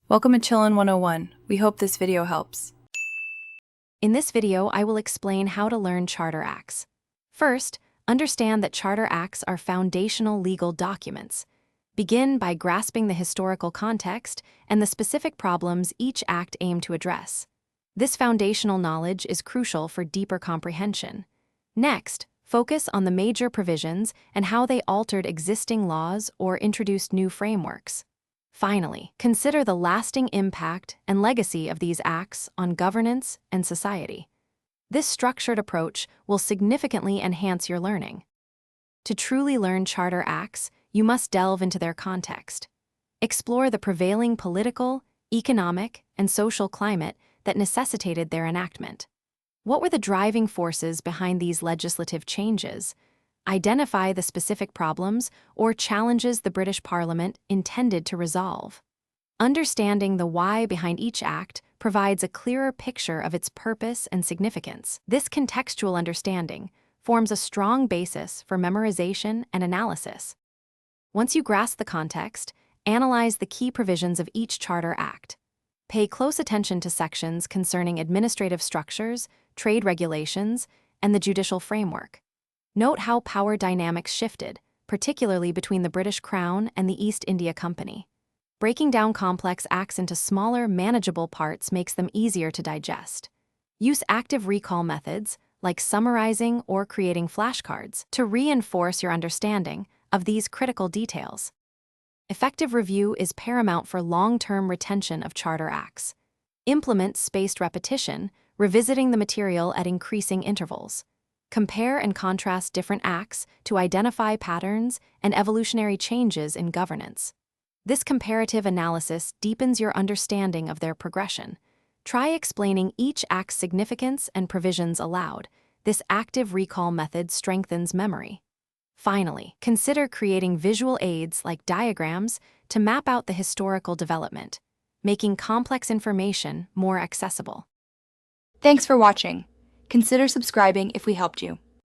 Welcome to Chillin' 101. We hope this video helps. In this video, I will explain how to learn Charter Acts. First, understand that Charter Acts are foundational legal documents. Begin by grasping the historical context and the specific problems each act aimed to address. This foundational knowledge is crucial for deeper comprehension. Next, focus on the major provisions and how they altered existing laws or introduced new frameworks. Finally, consider the lasting impact and legacy of these acts on governance and society. This structured approach will significantly enhance your learning. To truly learn Charter Acts, you must delve into their context. Explore the prevailing political, economic, and social climate that necessitated their enactment. What were the driving forces behind these legislative changes? Identify the specific problems or challenges the British Parliament intended to resolve. Understanding the why behind each act provides a clearer picture of its purpose and significance. This contextual understanding forms a strong basis for memorization and analysis. Once you grasp the context, analyze the key provisions of each Charter Act. Pay close attention to sections concerning administrative structures, trade regulations, and the judicial framework. Note how power dynamics shifted, particularly between the British Crown and the East India Company. Breaking down complex acts into smaller, manageable parts makes them easier to digest. Use active recall methods, like summarizing or creating flashcards, to reinforce your understanding of these critical details. Effective review is paramount for long-term retention of Charter Acts. Implement spaced repetition, revisiting the material at increasing intervals. Compare and contrast different acts to identify patterns and evolutionary changes in governance. This comparative analysis deepens your understanding of their progression. Try explaining each act's significance and provisions aloud. This active recall method strengthens memory. Finally, consider creating visual aids like diagrams to map out the historical development, making complex information more accessible. Thanks for watching. Consider subscribing if we helped you.